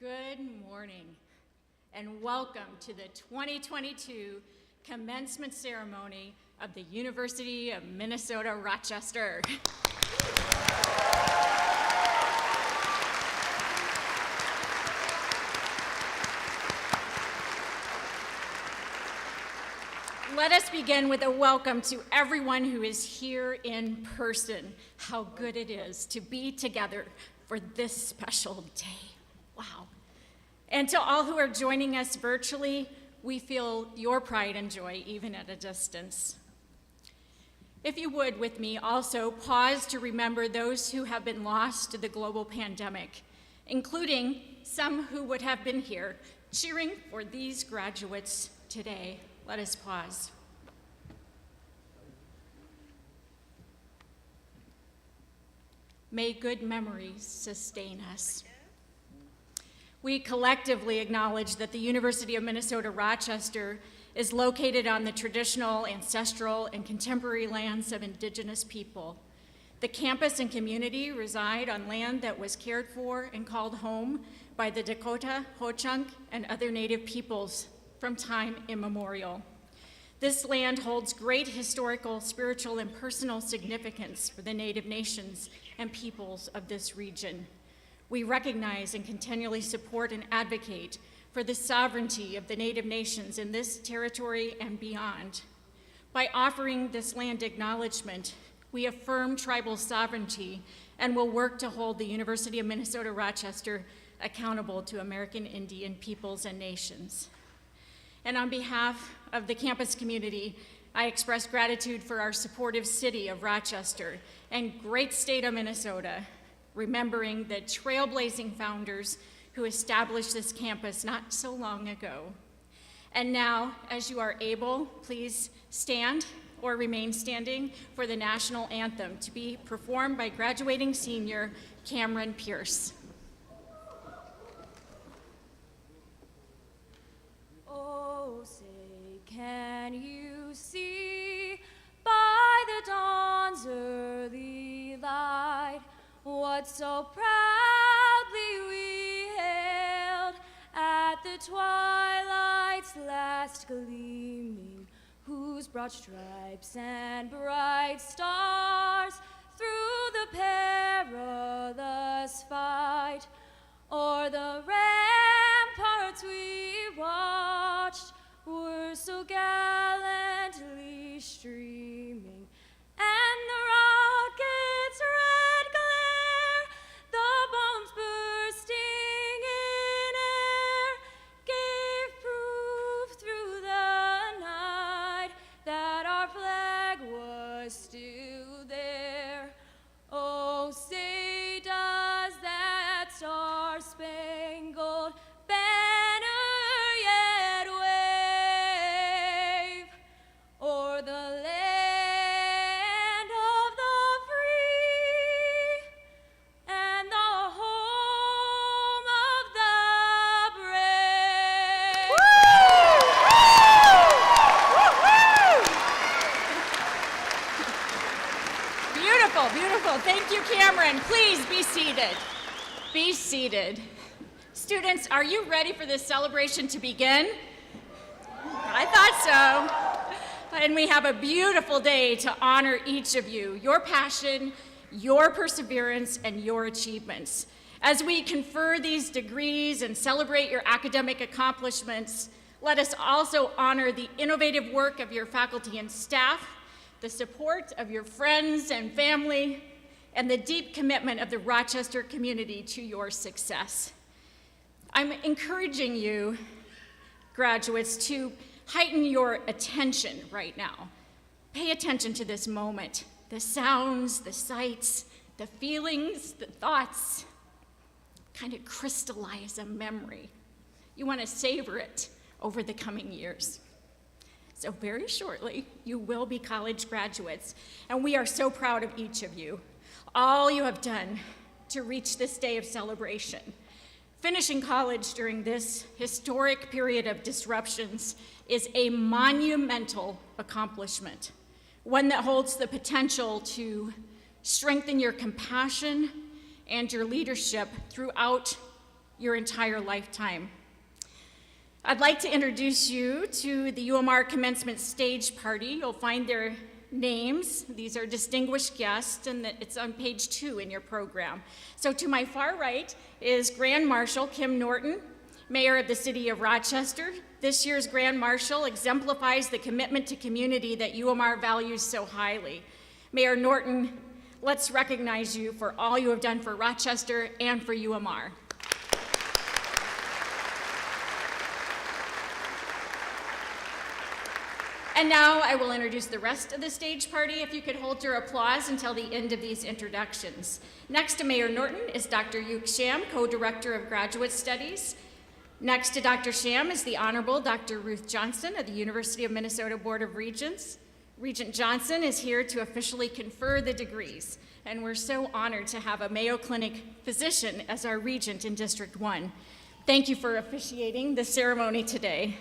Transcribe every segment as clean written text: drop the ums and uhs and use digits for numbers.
Good morning, and welcome to the 2022 Commencement Ceremony of the University of Minnesota, Rochester. Let us begin with a welcome to everyone who is here in person. How good it is to be together for this special day. Wow. And to all who are joining us virtually, we feel your pride and joy even at a distance. If you would, with me, also pause to remember those who have been lost to the global pandemic, including some who would have been here cheering for these graduates today. Let us pause. May good memories sustain us. We collectively acknowledge that the University of Minnesota Rochester is located on the traditional, ancestral, and contemporary lands of Indigenous people. The campus and community reside on land that was cared for and called home by the Dakota, Ho-Chunk, and other Native peoples from time immemorial. This land holds great historical, spiritual, and personal significance for the Native nations and peoples of this region. We recognize and continually support and advocate for the sovereignty of the Native nations in this territory and beyond. By offering this land acknowledgement, we affirm tribal sovereignty and will work to hold the University of Minnesota Rochester accountable to American Indian peoples and nations. And on behalf of the campus community, I express gratitude for our supportive city of Rochester and great state of Minnesota, remembering the trailblazing founders who established this campus not so long ago. And now, as you are able, please stand or remain standing for the national anthem to be performed by graduating senior Cameron Pierce. Oh, say, can you see by the dawn's early light what so proudly we hailed at the twilight's last gleaming, whose broad stripes and bright stars through the perilous fight o'er the ramparts we watched were so gallantly streaming, and the rocket's red glare, the bombs bursting in air, gave proof through the night that our flag was still there. Oh, say does that star-spangled banner yet wave o'er the land of the free and the home of the brave? Beautiful, beautiful. Thank you, Cameron. Please be seated. Be seated. Students, are you ready for this celebration to begin? I thought so. And we have a beautiful day to honor each of you, your passion, your perseverance, and your achievements. As we confer these degrees and celebrate your academic accomplishments, let us also honor the innovative work of your faculty and staff, the support of your friends and family, and the deep commitment of the Rochester community to your success. I'm encouraging you, graduates, to heighten your attention right now. Pay attention to this moment, the sounds, the sights, the feelings, the thoughts. Kind of crystallize a memory. You want to savor it over the coming years. So very shortly, you will be college graduates, and we are so proud of each of you. All you have done to reach this day of celebration. Finishing college during this historic period of disruptions is a monumental accomplishment, one that holds the potential to strengthen your compassion and your leadership throughout your entire lifetime. I'd like to introduce you to the UMR Commencement stage party. You'll find their names. These are distinguished guests, and it's on page 2 in your program. So to my far right is Grand Marshal Kim Norton, Mayor of the City of Rochester. This year's Grand Marshal exemplifies the commitment to community that UMR values so highly. Mayor Norton, let's recognize you for all you have done for Rochester and for UMR. And now I will introduce the rest of the stage party. If you could hold your applause until the end of these introductions. Next to Mayor Norton is Dr. Yuk Sham, Co-Director of Graduate Studies. Next to Dr. Sham is the Honorable Dr. Ruth Johnson of the University of Minnesota Board of Regents. Regent Johnson is here to officially confer the degrees, and we're so honored to have a Mayo Clinic physician as our regent in District 1. Thank you for officiating the ceremony today.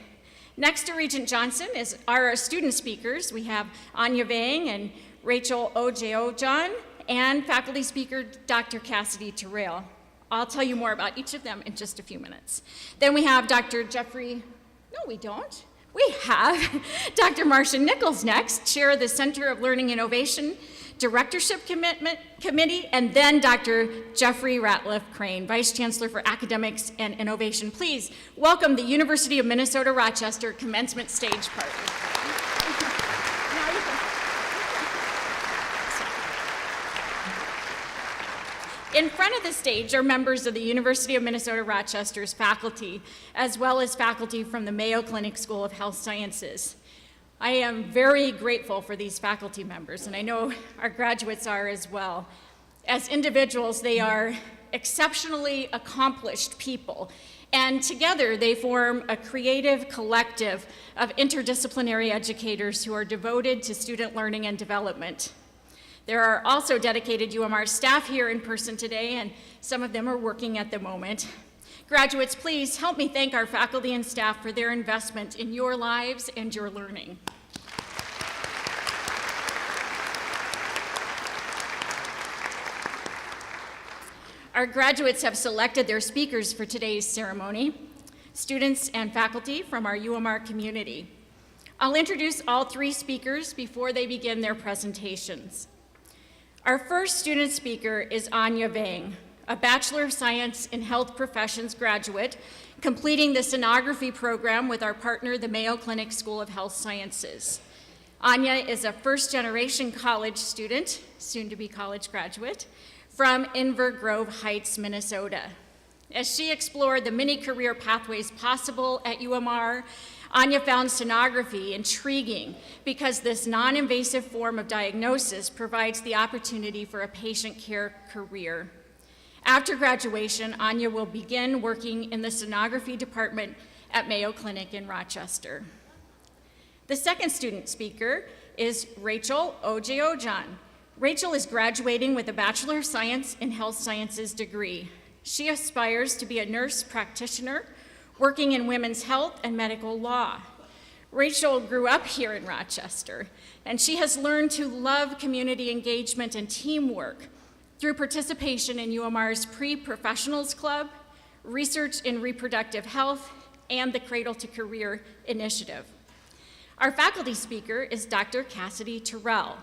Next to Regent Johnson are our student speakers. We have Anya Vang and Rachel Ojojon, and faculty speaker Dr. Cassidy Terrell. I'll tell you more about each of them in just a few minutes. Then we have Dr. Jeffrey, no we don't. We have Dr. Marcia Nichols next, Chair of the Center of Learning Innovation Directorship Committee, and then Dr. Jeffrey Ratliff Crane, Vice Chancellor for Academics and Innovation. Please welcome the University of Minnesota Rochester Commencement stage party. In front of the stage are members of the University of Minnesota Rochester's faculty, as well as faculty from the Mayo Clinic School of Health Sciences. I am very grateful for these faculty members, and I know our graduates are as well. As individuals, they are exceptionally accomplished people, and together they form a creative collective of interdisciplinary educators who are devoted to student learning and development. There are also dedicated UMR staff here in person today, and some of them are working at the moment. Graduates, please help me thank our faculty and staff for their investment in your lives and your learning. Our graduates have selected their speakers for today's ceremony, students and faculty from our UMR community. I'll introduce all 3 speakers before they begin their presentations. Our first student speaker is Anya Vang, a Bachelor of Science in Health Professions graduate, completing the Sonography program with our partner, the Mayo Clinic School of Health Sciences. Anya is a first-generation college student, soon to be college graduate, from Inver Grove Heights, Minnesota. As she explored the many career pathways possible at UMR, Anya found sonography intriguing because this non-invasive form of diagnosis provides the opportunity for a patient care career. After graduation, Anya will begin working in the sonography department at Mayo Clinic in Rochester. The second student speaker is Rachel Ojojon. Rachel is graduating with a Bachelor of Science in Health Sciences degree. She aspires to be a nurse practitioner working in women's health and medical law. Rachel grew up here in Rochester, and she has learned to love community engagement and teamwork through participation in UMR's Pre-Professionals Club, research in reproductive health, and the Cradle to Career initiative. Our faculty speaker is Dr. Cassidy Terrell.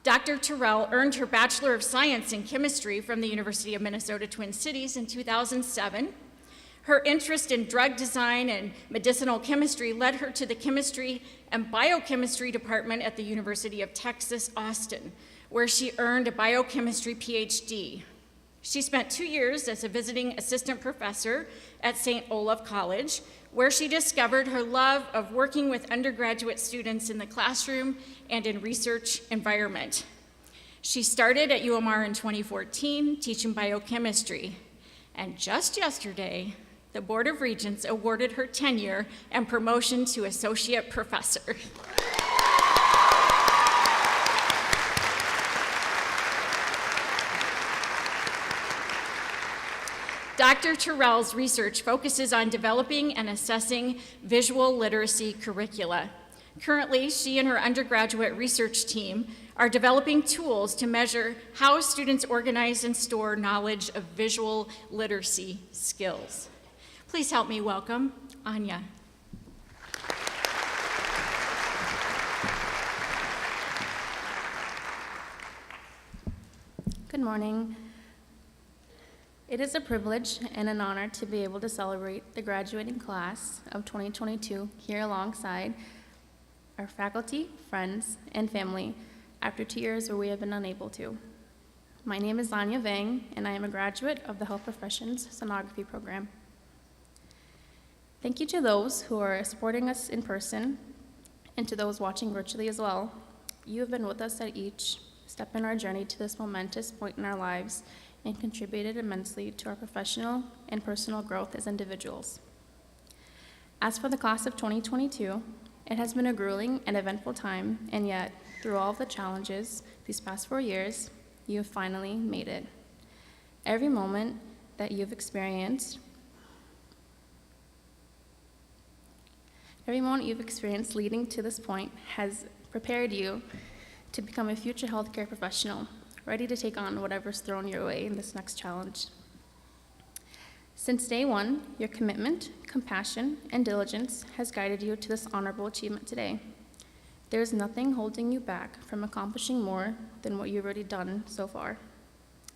Dr. Terrell earned her Bachelor of Science in Chemistry from the University of Minnesota Twin Cities in 2007. Her interest in drug design and medicinal chemistry led her to the Chemistry and Biochemistry department at the University of Texas, Austin, where she earned a biochemistry PhD. She spent 2 years as a visiting assistant professor at St. Olaf College, where she discovered her love of working with undergraduate students in the classroom and in research environment. She started at UMR in 2014, teaching biochemistry, and just yesterday, the Board of Regents awarded her tenure and promotion to associate professor. Dr. Terrell's research focuses on developing and assessing visual literacy curricula. Currently, she and her undergraduate research team are developing tools to measure how students organize and store knowledge of visual literacy skills. Please help me welcome Anya. Good morning. It is a privilege and an honor to be able to celebrate the graduating class of 2022 here alongside our faculty, friends, and family after 2 years where we have been unable to. My name is Anya Vang, and I am a graduate of the Health Professions Sonography program. Thank you to those who are supporting us in person and to those watching virtually as well. You have been with us at each step in our journey to this momentous point in our lives and contributed immensely to our professional and personal growth as individuals. As for the class of 2022, it has been a grueling and eventful time, and yet, through all of the challenges these past 4 years, you have finally made it. Every moment that you've experienced leading to this point has prepared you to become a future healthcare professional, ready to take on whatever's thrown your way in this next challenge. Since day one, your commitment, compassion, and diligence has guided you to this honorable achievement today. There is nothing holding you back from accomplishing more than what you've already done so far,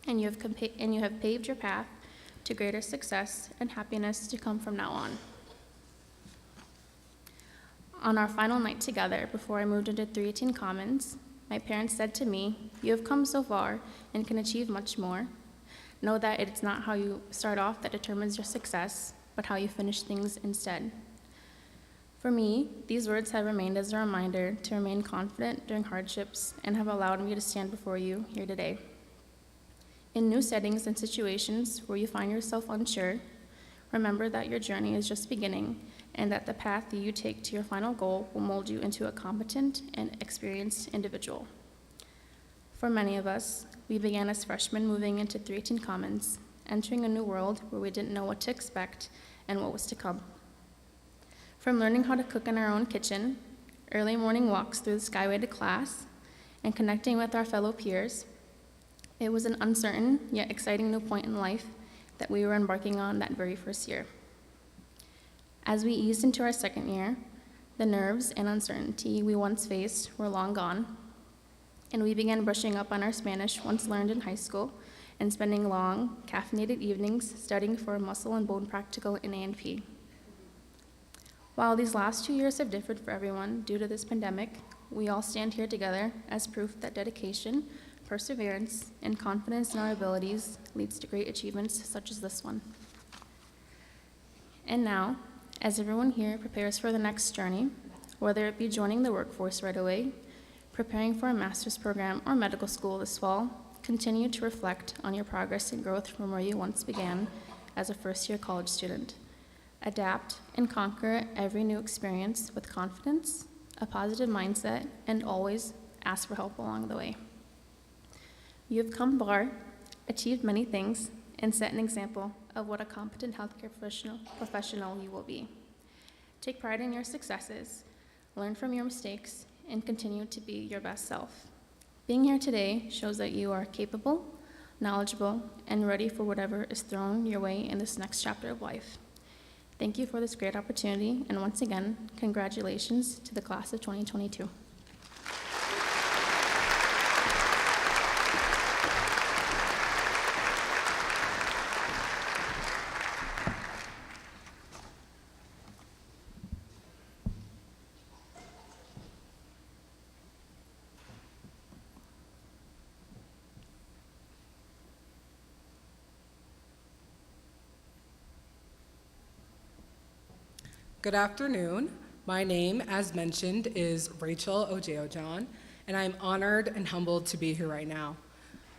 and you have paved your path to greater success and happiness to come from now on. On our final night together before I moved into 318 Commons, my parents said to me, "You have come so far and can achieve much more. Know that it's not how you start off that determines your success, but how you finish things instead." For me, these words have remained as a reminder to remain confident during hardships and have allowed me to stand before you here today. In new settings and situations where you find yourself unsure, remember that your journey is just beginning and that the path that you take to your final goal will mold you into a competent and experienced individual. For many of us, we began as freshmen moving into 318 Commons, entering a new world where we didn't know what to expect and what was to come. From learning how to cook in our own kitchen, early morning walks through the Skyway to class, and connecting with our fellow peers, it was an uncertain yet exciting new point in life that we were embarking on that very first year. As we eased into our second year, the nerves and uncertainty we once faced were long gone, and we began brushing up on our Spanish once learned in high school and spending long, caffeinated evenings studying for a muscle and bone practical in A&P. While these last 2 years have differed for everyone due to this pandemic, we all stand here together as proof that dedication, perseverance, and confidence in our abilities leads to great achievements such as this one. And now, as everyone here prepares for the next journey, whether it be joining the workforce right away, preparing for a master's program, or medical school this fall, continue to reflect on your progress and growth from where you once began as a first-year college student. Adapt and conquer every new experience with confidence, a positive mindset, and always ask for help along the way. You have come far, achieved many things, and set an example of what a competent healthcare professional you will be. Take pride in your successes, learn from your mistakes, and continue to be your best self. Being here today shows that you are capable, knowledgeable, and ready for whatever is thrown your way in this next chapter of life. Thank you for this great opportunity, and once again, congratulations to the class of 2022. Good afternoon. My name, as mentioned, is Rachel Ojojon, and I'm honored and humbled to be here right now.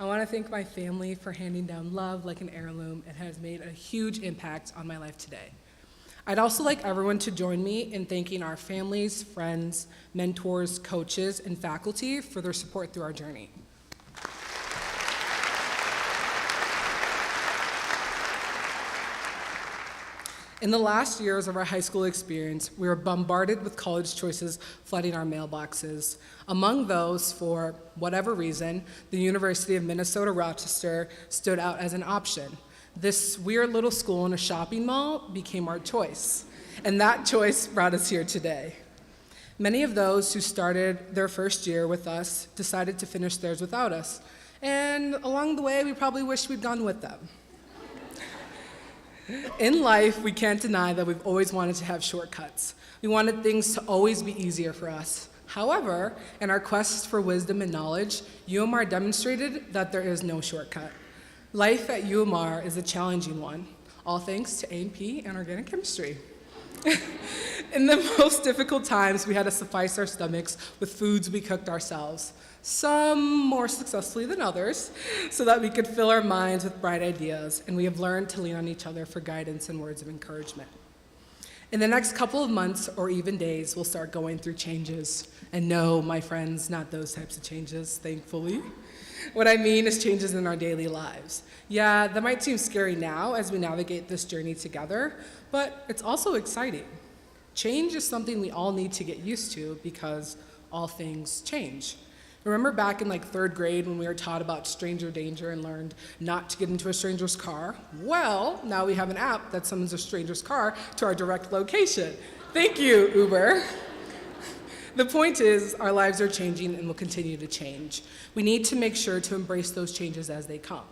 I want to thank my family for handing down love like an heirloom. It has made a huge impact on my life today. I'd also like everyone to join me in thanking our families, friends, mentors, coaches, and faculty for their support through our journey. In the last years of our high school experience, we were bombarded with college choices flooding our mailboxes. Among those, for whatever reason, the University of Minnesota Rochester stood out as an option. This weird little school in a shopping mall became our choice, and that choice brought us here today. Many of those who started their first year with us decided to finish theirs without us, and along the way, we probably wish we'd gone with them. In life, we can't deny that we've always wanted to have shortcuts. We wanted things to always be easier for us. However, in our quest for wisdom and knowledge, UMR demonstrated that there is no shortcut. Life at UMR is a challenging one, all thanks to A&P and organic chemistry. In the most difficult times, we had to suffice our stomachs with foods we cooked ourselves, some more successfully than others, so that we could fill our minds with bright ideas, and we have learned to lean on each other for guidance and words of encouragement. In the next couple of months or even days, we'll start going through changes. And no, my friends, not those types of changes, thankfully. What I mean is changes in our daily lives. Yeah, that might seem scary now as we navigate this journey together, but it's also exciting. Change is something we all need to get used to because all things change. Remember back in third grade when we were taught about stranger danger and learned not to get into a stranger's car? Well, now we have an app that summons a stranger's car to our direct location. Thank you, Uber. The point is, our lives are changing and will continue to change. We need to make sure to embrace those changes as they come.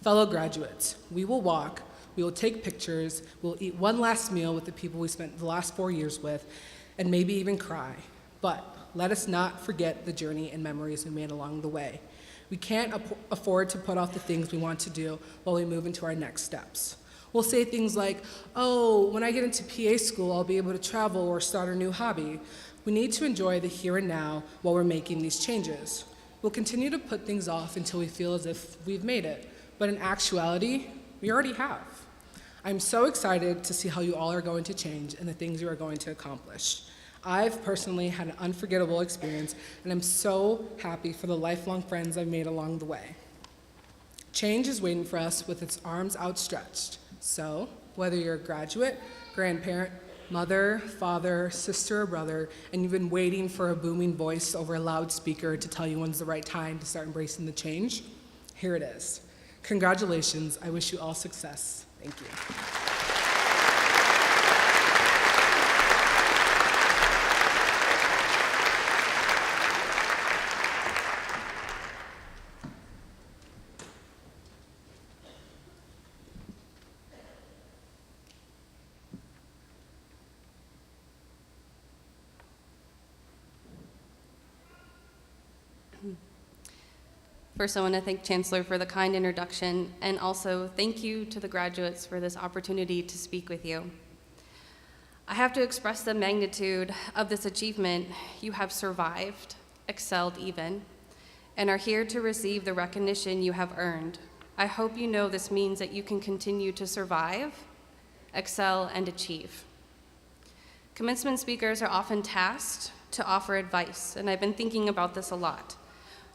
Fellow graduates, we will walk, we will take pictures, we'll eat one last meal with the people we spent the last 4 years with, and maybe even cry. But let us not forget the journey and memories we made along the way. We can't afford to put off the things we want to do while we move into our next steps. We'll say things like, oh, when I get into PA school, I'll be able to travel or start a new hobby. We need to enjoy the here and now while we're making these changes. We'll continue to put things off until we feel as if we've made it, but in actuality, we already have. I'm so excited to see how you all are going to change and the things you are going to accomplish. I've personally had an unforgettable experience, and I'm so happy for the lifelong friends I've made along the way. Change is waiting for us with its arms outstretched. So, whether you're a graduate, grandparent, mother, father, sister, or brother, and you've been waiting for a booming voice over a loudspeaker to tell you when's the right time to start embracing the change, here it is. Congratulations. I wish you all success. Thank you. First, I want to thank Chancellor for the kind introduction, and also thank you to the graduates for this opportunity to speak with you. I have to express the magnitude of this achievement. You have survived, excelled even, and are here to receive the recognition you have earned. I hope you know this means that you can continue to survive, excel, and achieve. Commencement speakers are often tasked to offer advice, and I've been thinking about this a lot.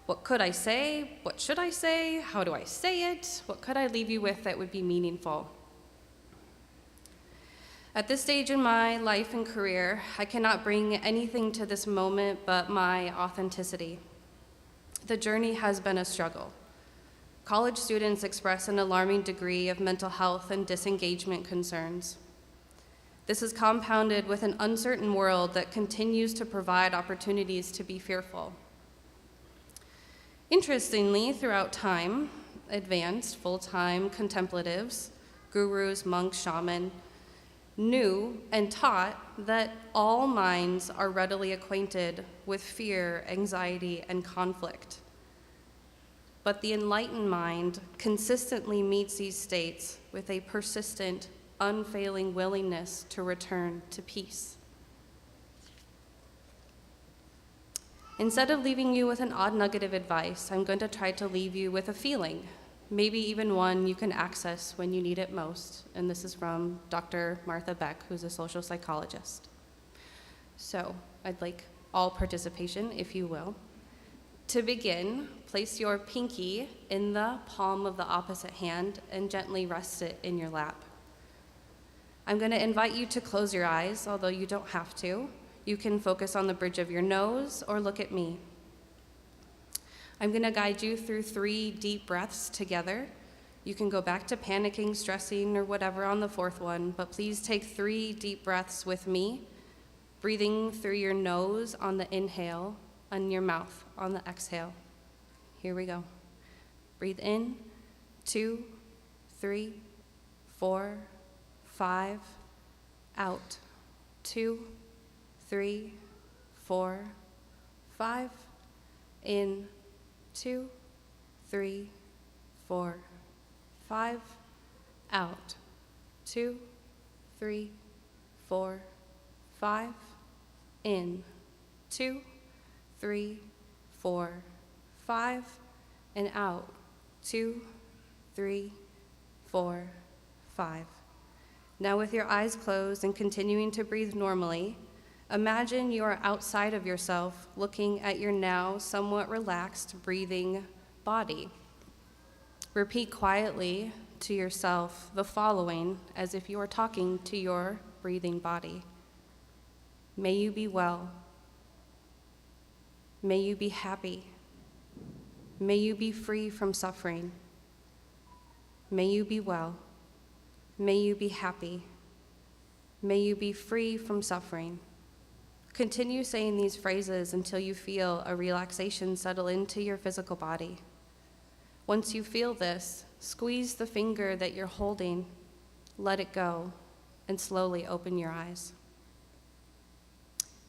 What could I say? What should I say? How do I say it? What could I leave you with that would be meaningful? At this stage in my life and career, I cannot bring anything to this moment but my authenticity. The journey has been a struggle. College students express an alarming degree of mental health and disengagement concerns. This is compounded with an uncertain world that continues to provide opportunities to be fearful. Interestingly, throughout time, advanced, full-time contemplatives, gurus, monks, shamans, knew and taught that all minds are readily acquainted with fear, anxiety, and conflict. But the enlightened mind consistently meets these states with a persistent, unfailing willingness to return to peace. Instead of leaving you with an odd nugget of advice, I'm going to try to leave you with a feeling, maybe even one you can access when you need it most. And this is from Dr. Martha Beck, who's a social psychologist. So I'd like all participation, if you will. To begin, place your pinky in the palm of the opposite hand and gently rest it in your lap. I'm going to invite you to close your eyes, although you don't have to. You can focus on the bridge of your nose or look at me. I'm going to guide you through 3 deep breaths together. You can go back to panicking, stressing, or whatever on the fourth one, but please take 3 deep breaths with me, breathing through your nose on the inhale and your mouth on the exhale. Here we go. Breathe in, 2, 3, 4, 5, out, 2, 3, 4, 5, in, 2, 3, 4, 5, out, 2, 3, 4, 5, in, 2, 3, 4, 5, and out, 2, 3, 4, 5. Now with your eyes closed and continuing to breathe normally, imagine you are outside of yourself looking at your now somewhat relaxed breathing body. Repeat quietly to yourself the following as if you are talking to your breathing body. May you be well. May you be happy. May you be free from suffering. May you be well. May you be happy. May you be free from suffering. Continue saying these phrases until you feel a relaxation settle into your physical body. Once you feel this, squeeze the finger that you're holding, let it go, and slowly open your eyes.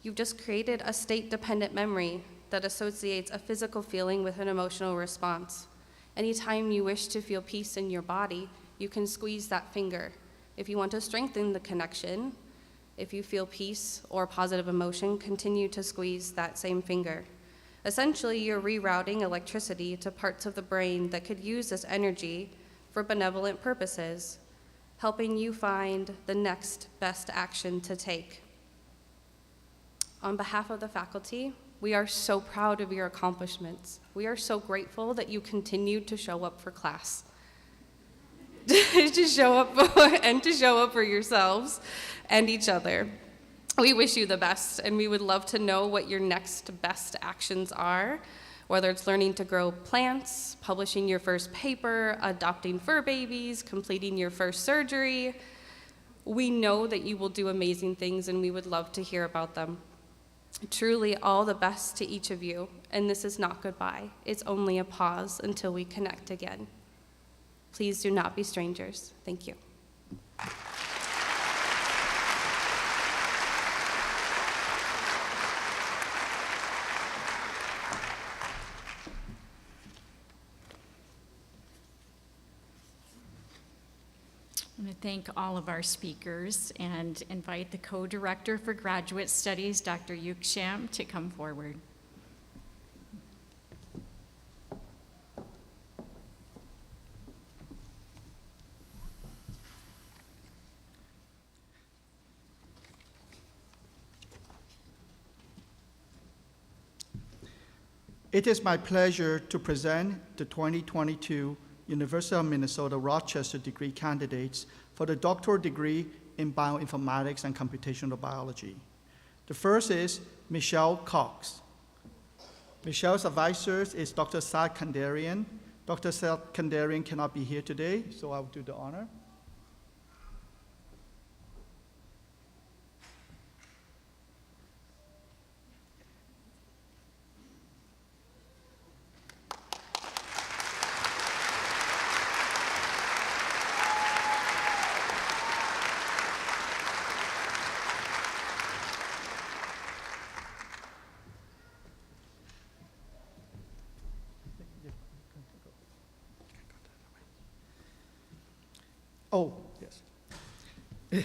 You've just created a state-dependent memory that associates a physical feeling with an emotional response. Anytime you wish to feel peace in your body, you can squeeze that finger. If you want to strengthen the connection, if you feel peace or positive emotion, continue to squeeze that same finger. Essentially, you're rerouting electricity to parts of the brain that could use this energy for benevolent purposes, helping you find the next best action to take. On behalf of the faculty, we are so proud of your accomplishments. We are so grateful that you continued to show up for class. to show up for yourselves and each other. We wish you the best, and we would love to know what your next best actions are, whether it's learning to grow plants, publishing your first paper, adopting fur babies, completing your first surgery. We know that you will do amazing things, and we would love to hear about them. Truly, all the best to each of you, and this is not goodbye. It's only a pause until we connect again. Please do not be strangers. Thank you. I want to thank all of our speakers and invite the co-director for graduate studies, Dr. Yuksham, to come forward. It is my pleasure to present the 2022 University of Minnesota Rochester degree candidates for the doctoral degree in bioinformatics and computational biology. The first is Michelle Cox. Michelle's advisor is Dr. Saad Kandarian. Dr. Saad Kandarian cannot be here today, so I will do the honor. Oh, yes.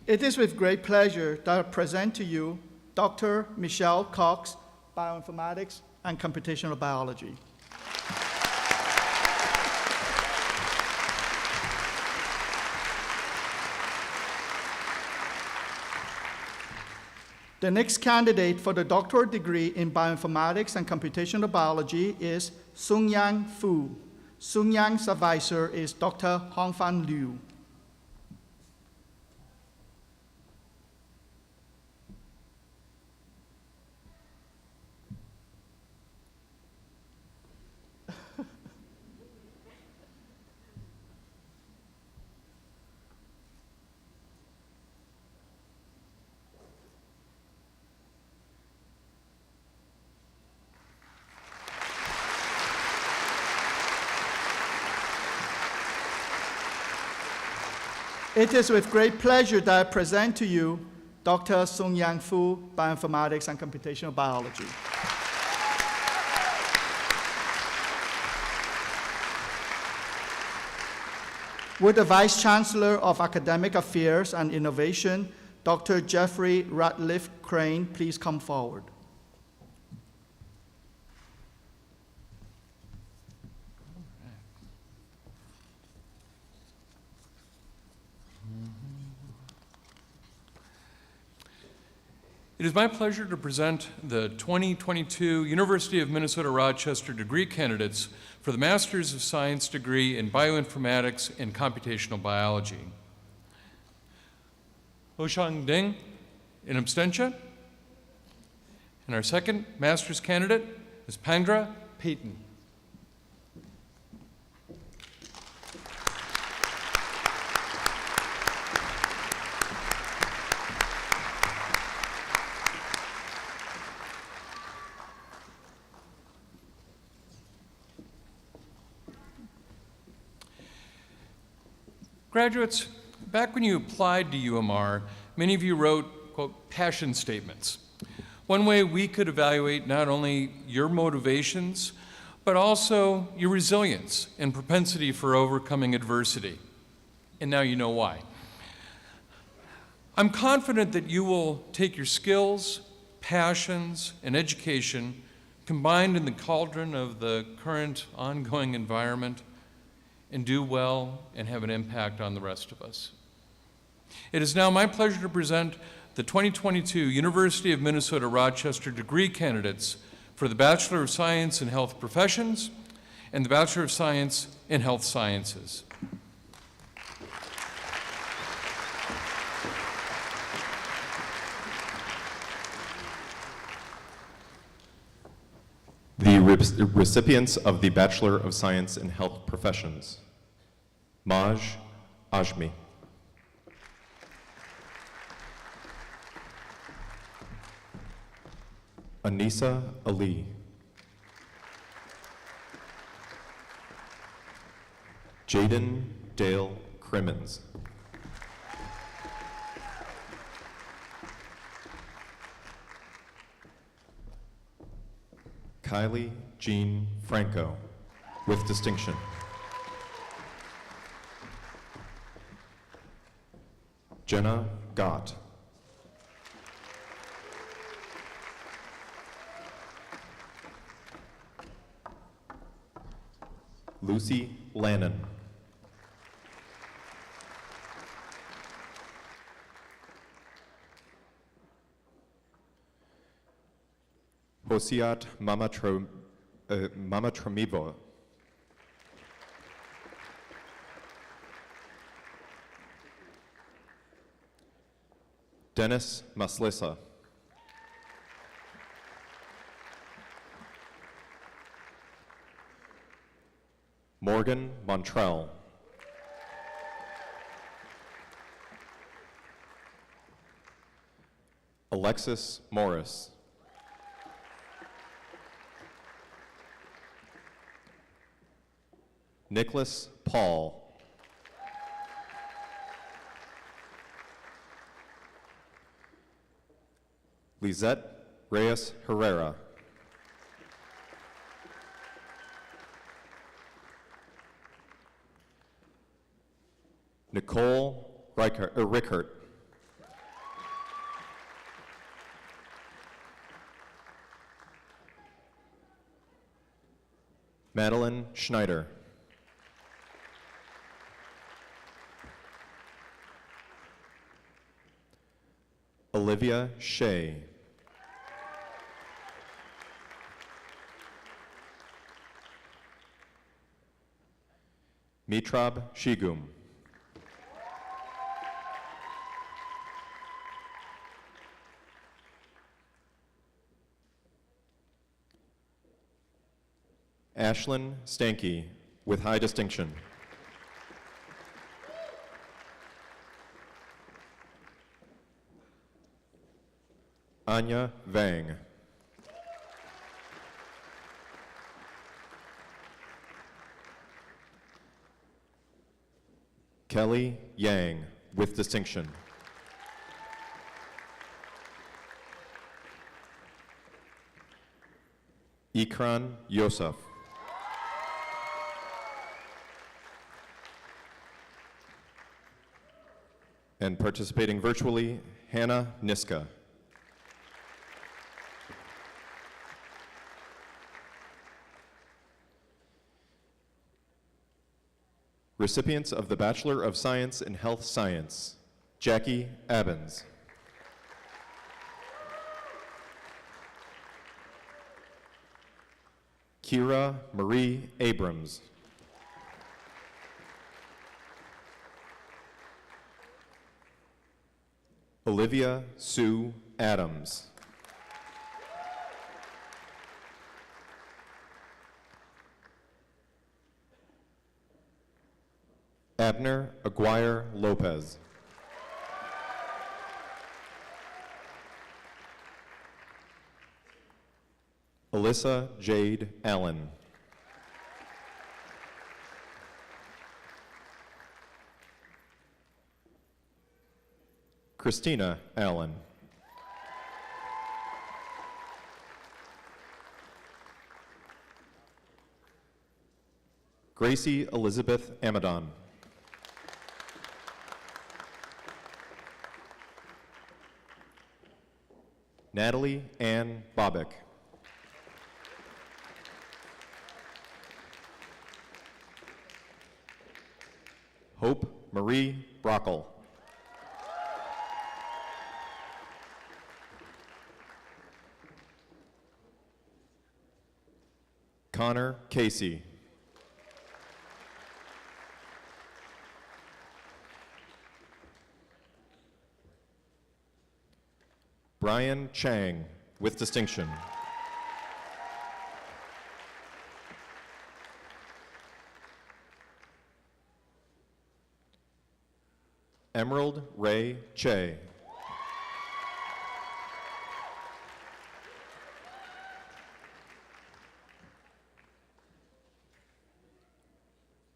It is with great pleasure that I present to you Dr. Michelle Cox, Bioinformatics and Computational Biology. The next candidate for the doctoral degree in bioinformatics and computational biology is Sungyang Fu. Sungyang's advisor is Dr. Hong Von Liu. It is with great pleasure that I present to you Dr. Sung Yang Fu, Bioinformatics and Computational Biology. Would the Vice Chancellor of Academic Affairs and Innovation, Dr. Jeffrey Ratliff Crane, please come forward. It is my pleasure to present the 2022 University of Minnesota Rochester degree candidates for the Master's of Science degree in Bioinformatics and Computational Biology. Oshang Ding in absentia. And our second Master's candidate is Pangra Payton. Graduates, back when you applied to UMR, many of you wrote, quote, passion statements. One way we could evaluate not only your motivations, but also your resilience and propensity for overcoming adversity. And now you know why. I'm confident that you will take your skills, passions, and education combined in the cauldron of the current ongoing environment and do well and have an impact on the rest of us. It is now my pleasure to present the 2022 University of Minnesota Rochester degree candidates for the Bachelor of Science in Health Professions and the Bachelor of Science in Health Sciences. The recipients of the Bachelor of Science in Health Professions: Maj Ajmi, Anisa Ali, Jaden Dale Crimmins, Kylie Jean Franco, with distinction. Jenna Gott, Lucy Lannon, Hosiat Mamatromivo, Dennis Maslisa, Morgan Montrell, Alexis Morris, Nicholas Paul, Lizette Reyes Herrera, Nicole Rickert, Madeline Schneider, Olivia Shea, Mitrab Shigum, Ashlyn Stanky, with high distinction. Anya Vang, Kelly Yang, with distinction. Ikran Yosef. And participating virtually, Hannah Niska. Recipients of the Bachelor of Science in Health Science, Jackie Abbins. Kira Marie Abrams. Olivia Sue Adams. Abner Aguirre Lopez. Alyssa Jade Allen. Christina Allen. Gracie Elizabeth Amadon. Natalie Ann Bobick. Hope Marie Brockle. Connor Casey. Brian Chang, with distinction. Emerald Ray Che.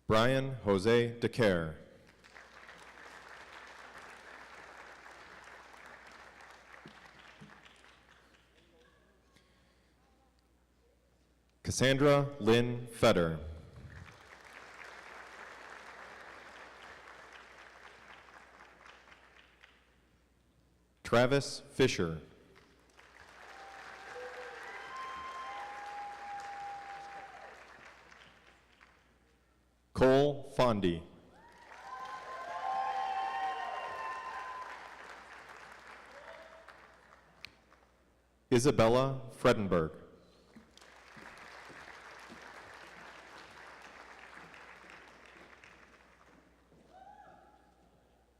Brian Jose DeCare. Cassandra Lynn Feder. Travis Fisher. Cole Fondy. Isabella Fredenberg.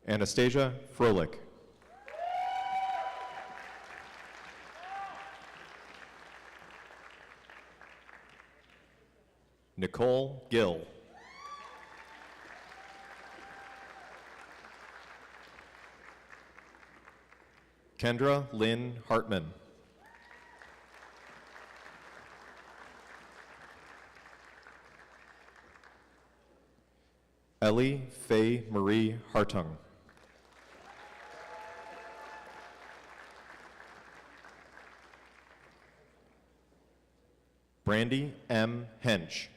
Anastasia Froelich. Nicole Gill. Kendra Lynn Hartman. Ellie Faye Marie Hartung. Brandy M. Hench.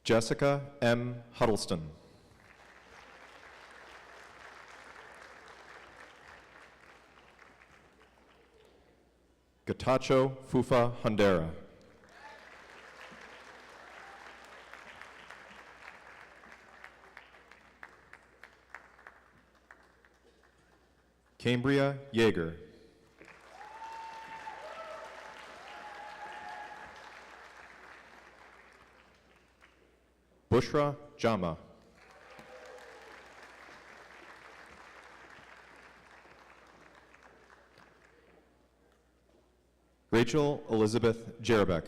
Jessica M. Huddleston. Gatacho Fufa Hundera. Cambria Yeager. Bushra Jama. Rachel Elizabeth Jerebeck.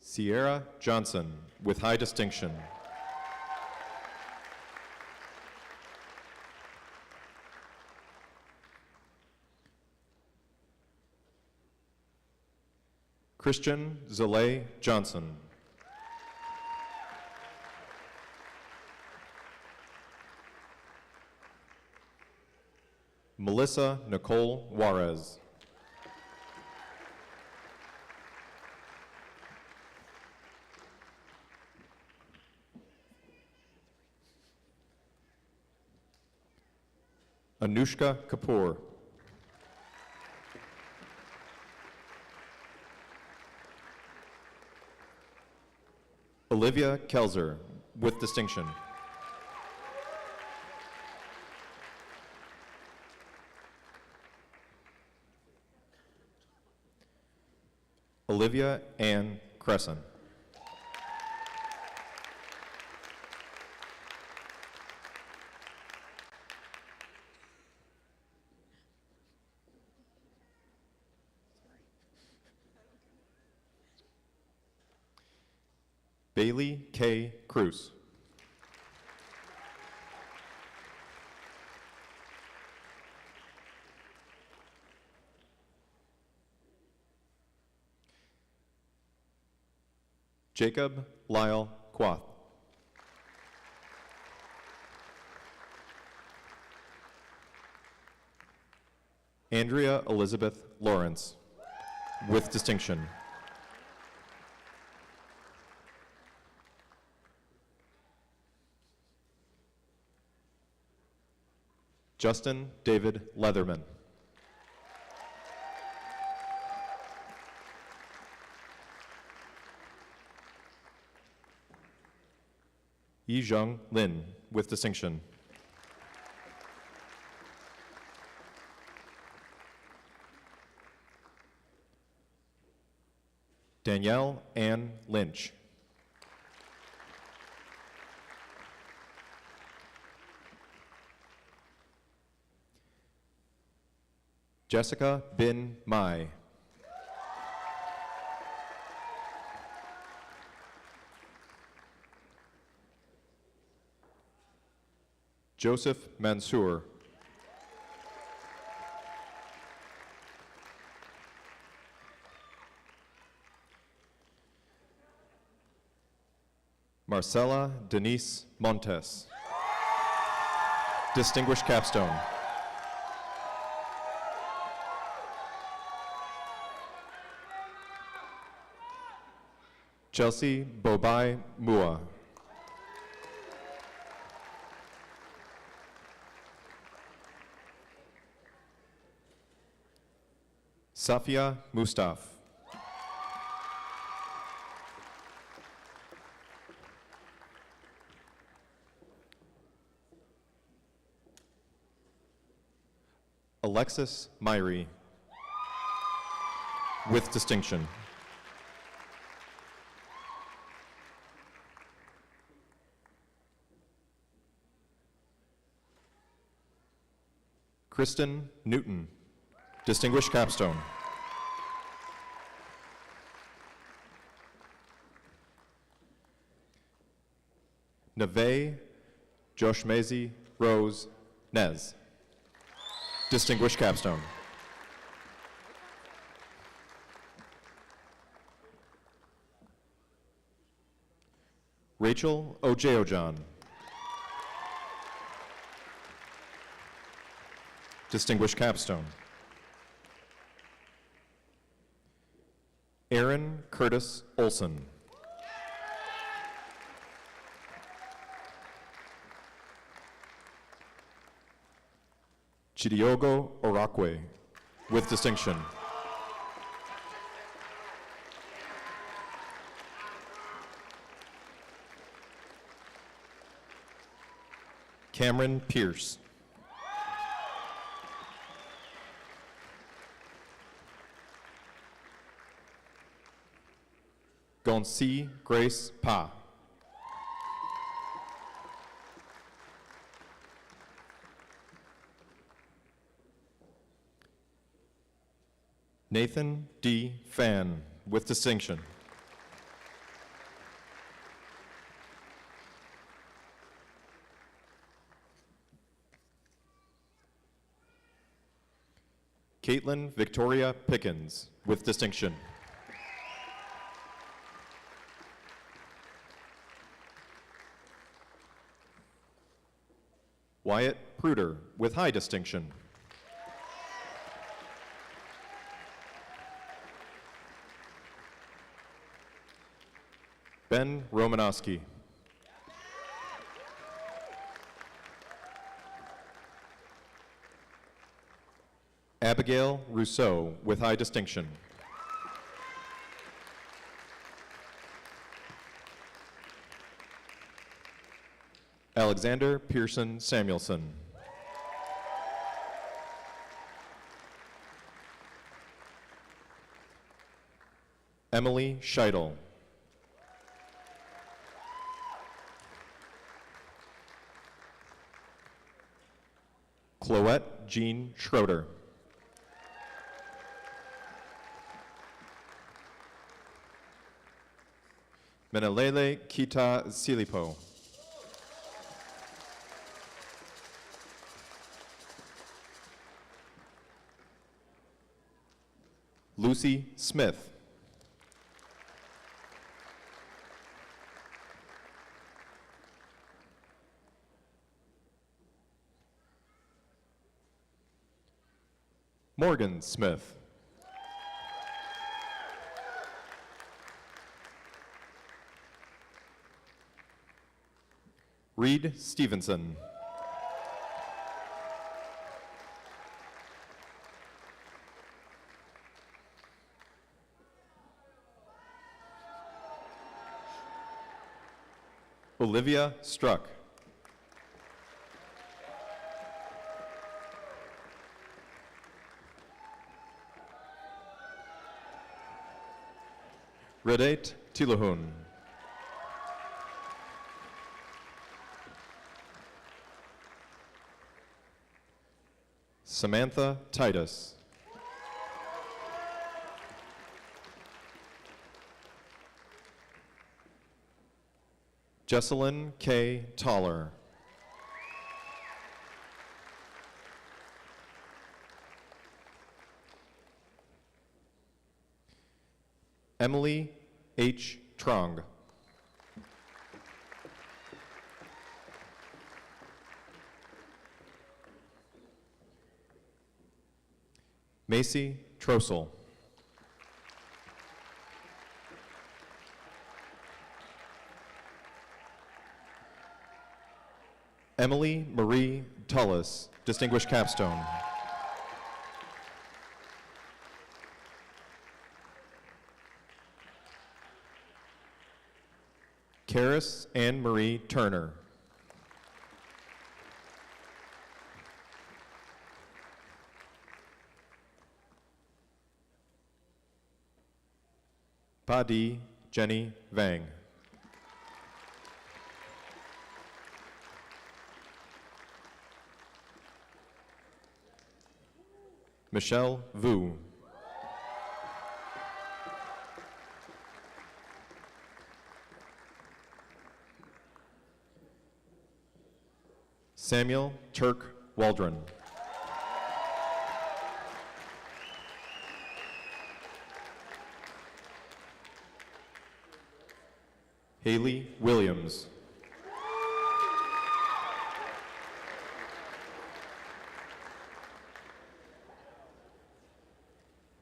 Sierra Johnson, with high distinction. Christian Zalay Johnson. Melissa Nicole Juarez. Anushka Kapoor. Olivia Kelzer, with distinction. Olivia Ann Crescent. Bailey K. Cruz. Jacob Lyle Quath. Andrea Elizabeth Lawrence, with distinction. Justin David Leatherman. Yizheng Lin, with distinction. Danielle Ann Lynch. Jessica Bin Mai. Joseph Mansour. Marcella Denise Montes. Distinguished Capstone. Chelsea Bobai Mua. Safia Mustaf. Alexis Myrie, with distinction. Kristen Newton, Distinguished Capstone. Neve Joshmezi Rose Nez, Distinguished Capstone. Rachel Ojojon, Distinguished Capstone. Aaron Curtis Olson. Chidiogo Orakwe, with distinction. Cameron Pierce. Gonsi Grace Pa. Nathan D. Fan, with distinction. Caitlin Victoria Pickens, with distinction. Wyatt Pruder, with high distinction. Ben Romanowski. Abigail Rousseau, with high distinction. Alexander Pearson Samuelson. Emily Scheidel. Chloette Jean Schroeder. Menelele Kita Silipo. Lucy Smith. Morgan Smith. Reed Stevenson. Olivia Struck. Redate Tilahun. Samantha Titus. Jesselyn K. Toller. Emily H. Trong. Macy Trossel. Emily Marie Tullis, Distinguished Capstone. Karis Anne Marie Turner. Padi Jenny Vang. Michelle Vu. Samuel Turk Waldron. Haley Williams.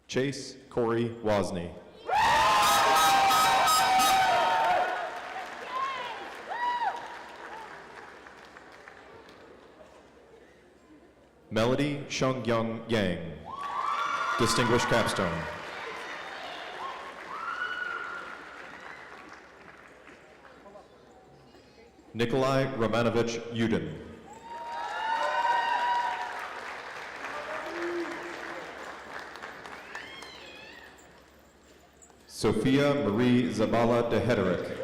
Chase Corey Wozni. Melody Shengyoung Yang, Distinguished Capstone. Nikolai Romanovich Yudin. Sophia Marie Zabala de Hederick.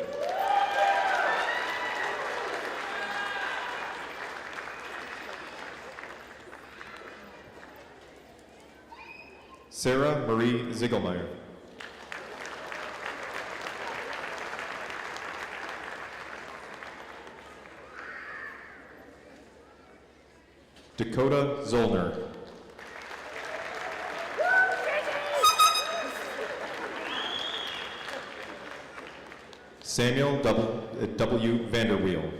Sarah Marie Ziegelmeyer. Dakota Zollner. Samuel W. Vanderweel.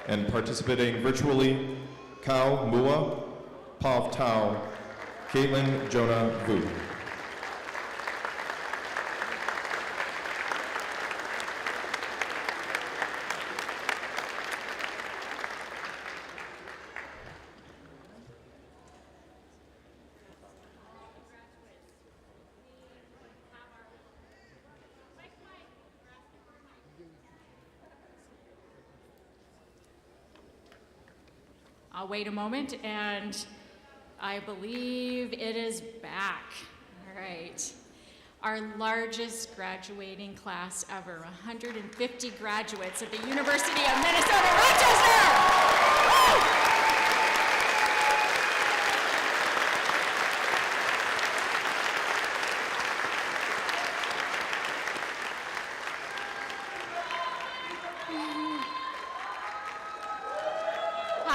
and participating virtually, Kao Mua, Pav Tao, Caitlin Jonah Vu. I'll wait a moment, and I believe it is back. All right. Our largest graduating class ever, 150 graduates at the University of Minnesota, Rochester! Woo!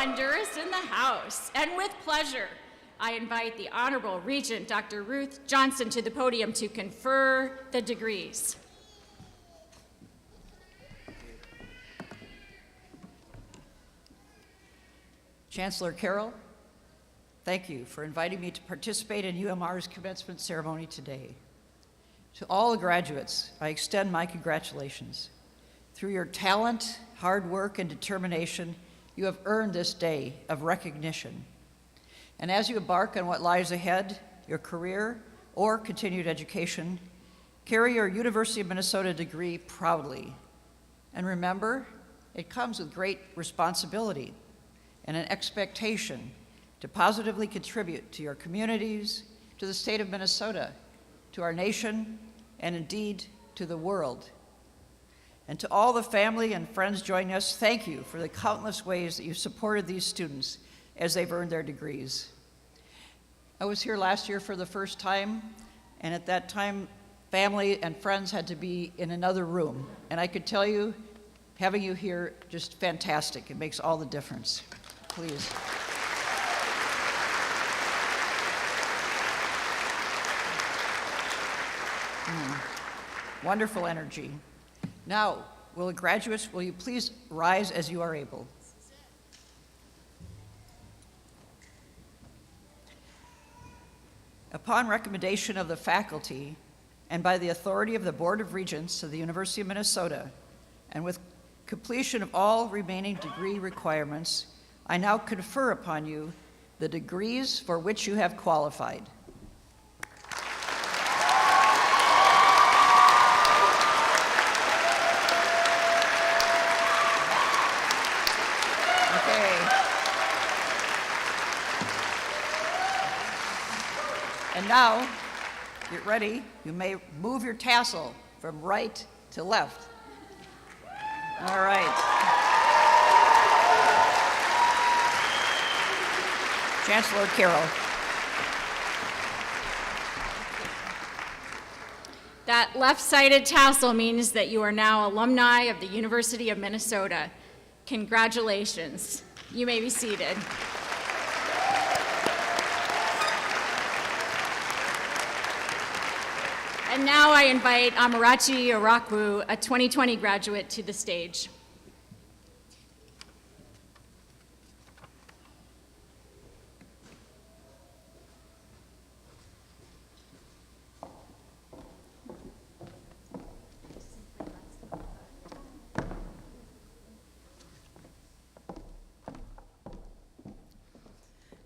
Honduras in the house. And with pleasure, I invite the Honorable Regent Dr. Ruth Johnson to the podium to confer the degrees. Chancellor Terrell, thank you for inviting me to participate in UMR's commencement ceremony today. To all the graduates, I extend my congratulations. Through your talent, hard work, and determination, you have earned this day of recognition. And as you embark on what lies ahead, your career or continued education, carry your University of Minnesota degree proudly. And remember, it comes with great responsibility and an expectation to positively contribute to your communities, to the state of Minnesota, to our nation, and indeed to the world. And to all the family and friends joining us, thank you for the countless ways that you've supported these students as they've earned their degrees. I was here last year for the first time, and at that time, family and friends had to be in another room. And I could tell you, having you here, just fantastic. It makes all the difference. Please. Wonderful energy. Now, will the graduates, will you please rise as you are able? Upon recommendation of the faculty and by the authority of the Board of Regents of the University of Minnesota, and with completion of all remaining degree requirements, I now confer upon you the degrees for which you have qualified. And now, get ready. You may move your tassel from right to left. All right. Chancellor Terrell. That left-sided tassel means that you are now alumni of the University of Minnesota. Congratulations. You may be seated. And now I invite Amarachi Arakwu, a 2020 graduate, to the stage.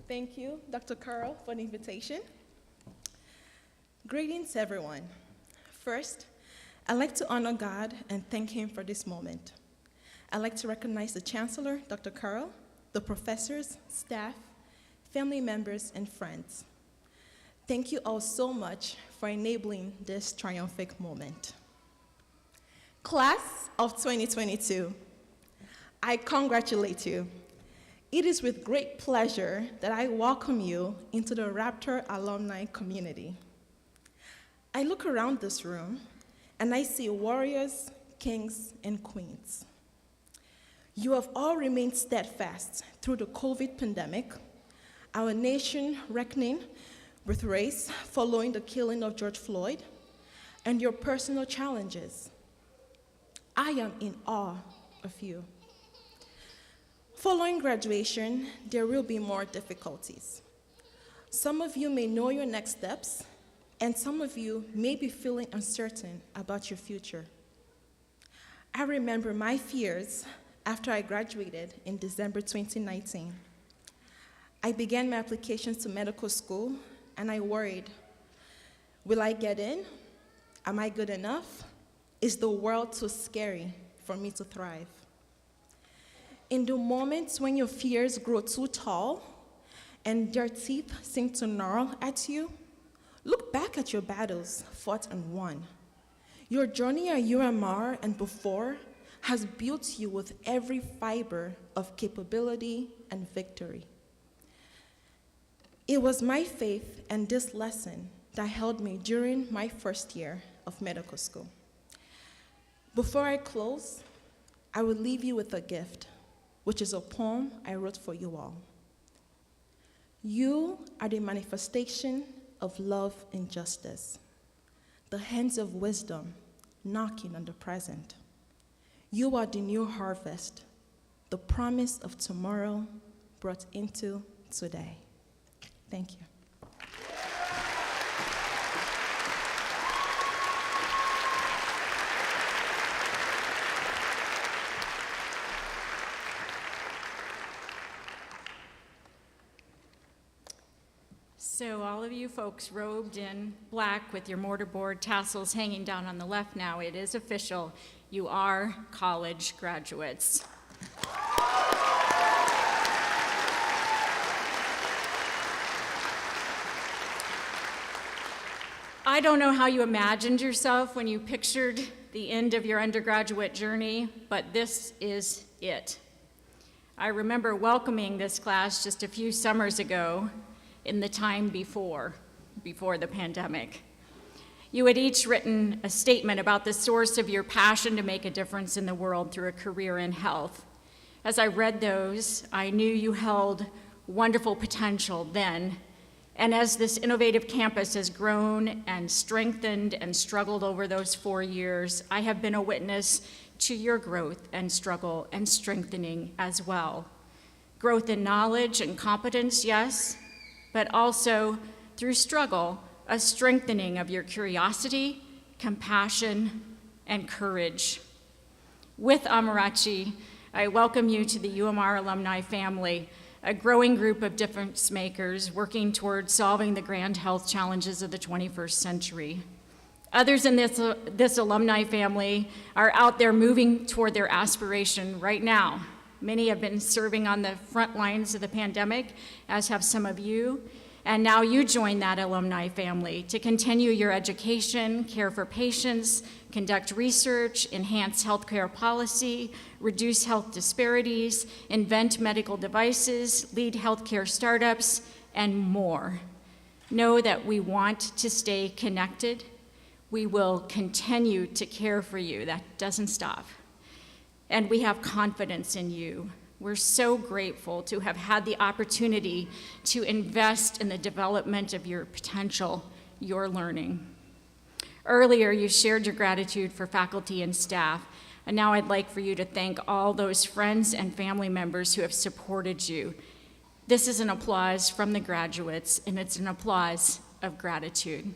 Thank you, Dr. Carl, for the invitation. Greetings, everyone. First, I'd like to honor God and thank Him for this moment. I'd like to recognize the Chancellor, Dr. Carl, the professors, staff, family members, and friends. Thank you all so much for enabling this triumphant moment. Class of 2022, I congratulate you. It is with great pleasure that I welcome you into the Raptor alumni community. I look around this room and I see warriors, kings, and queens. You have all remained steadfast through the COVID pandemic, our nation reckoning with race following the killing of George Floyd, and your personal challenges. I am in awe of you. Following graduation, there will be more difficulties. Some of you may know your next steps, and some of you may be feeling uncertain about your future. I remember my fears after I graduated in December 2019. I began my applications to medical school, and I worried, will I get in? Am I good enough? Is the world too scary for me to thrive? In the moments when your fears grow too tall and their teeth seem to gnarl at you, look back at your battles fought and won. Your journey at UMR and before has built you with every fiber of capability and victory. It was my faith and this lesson that held me during my first year of medical school. Before I close, I will leave you with a gift, which is a poem I wrote for you all. You are the manifestation of love and justice, the hands of wisdom knocking on the present. You are the new harvest, the promise of tomorrow brought into today. Thank you. So all of you folks robed in black with your mortarboard tassels hanging down on the left now, it is official. You are college graduates. I don't know how you imagined yourself when you pictured the end of your undergraduate journey, but this is it. I remember welcoming this class just a few summers ago in the time before the pandemic. You had each written a statement about the source of your passion to make a difference in the world through a career in health. As I read those, I knew you held wonderful potential then. And as this innovative campus has grown and strengthened and struggled over those 4 years, I have been a witness to your growth and struggle and strengthening as well. Growth in knowledge and competence, yes, but also through struggle, a strengthening of your curiosity, compassion, and courage. With Amarachi, I welcome you to the UMR alumni family, a growing group of difference makers working towards solving the grand health challenges of the 21st century. Others in this alumni family are out there moving toward their aspiration right now. Many have been serving on the front lines of the pandemic, as have some of you, and now you join that alumni family to continue your education, care for patients, conduct research, enhance healthcare policy, reduce health disparities, invent medical devices, lead healthcare startups, and more. Know that we want to stay connected. We will continue to care for you. That doesn't stop. And we have confidence in you. We're so grateful to have had the opportunity to invest in the development of your potential, your learning. Earlier, you shared your gratitude for faculty and staff, and now I'd like for you to thank all those friends and family members who have supported you. This is an applause from the graduates, and it's an applause of gratitude.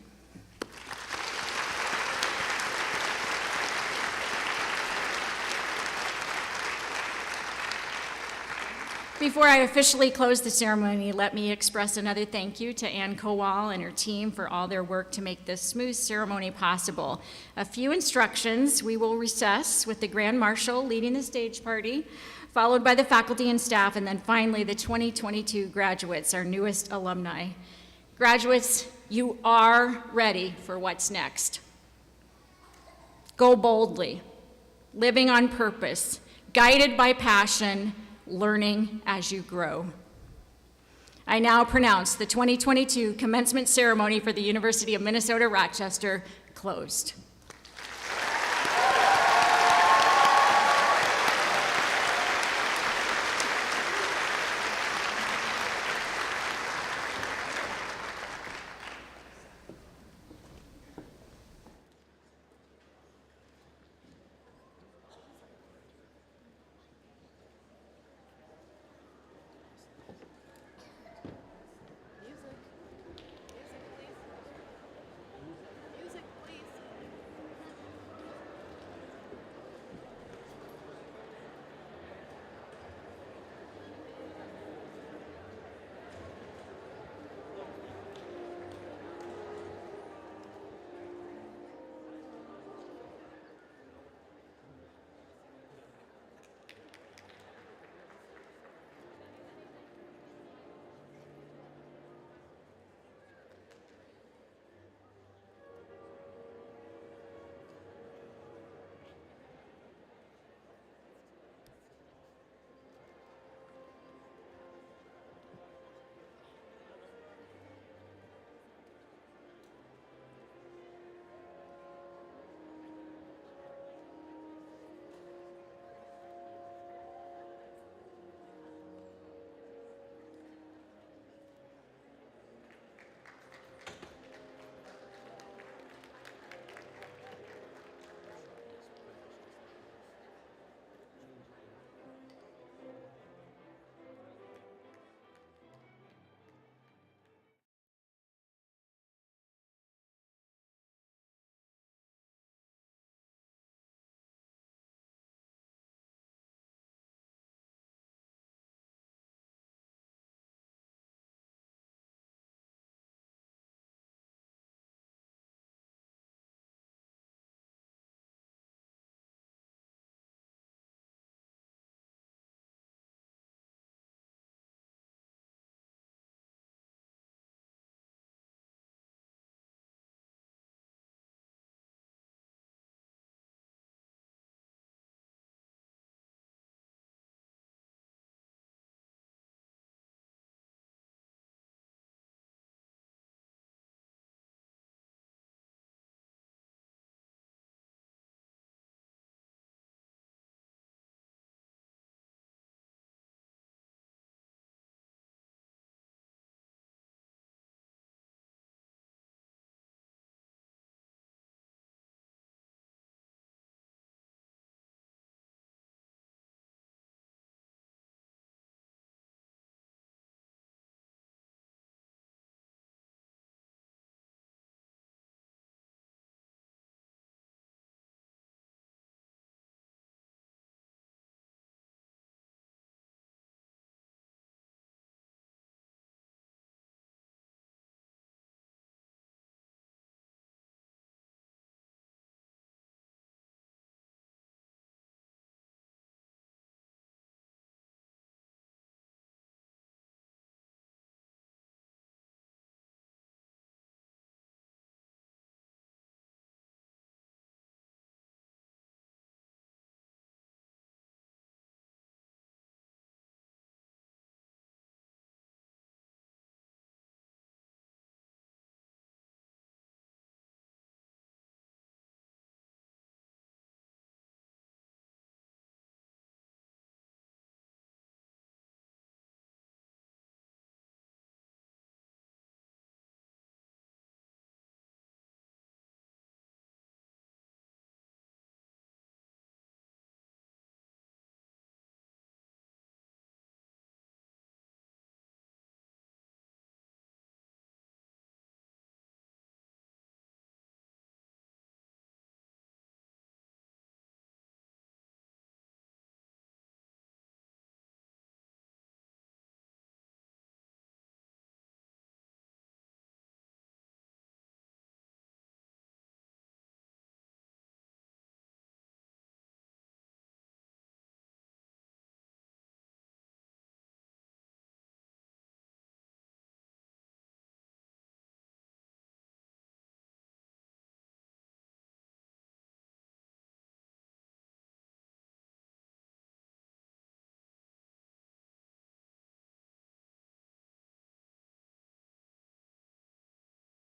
Before I officially close the ceremony, let me express another thank you to Ann Kowal and her team for all their work to make this smooth ceremony possible. A few instructions: we will recess with the Grand Marshal leading the stage party, followed by the faculty and staff, and then finally the 2022 graduates, our newest alumni. Graduates, you are ready for what's next. Go boldly, living on purpose, guided by passion, learning as you grow. I now pronounce the 2022 commencement ceremony for the University of Minnesota Rochester closed.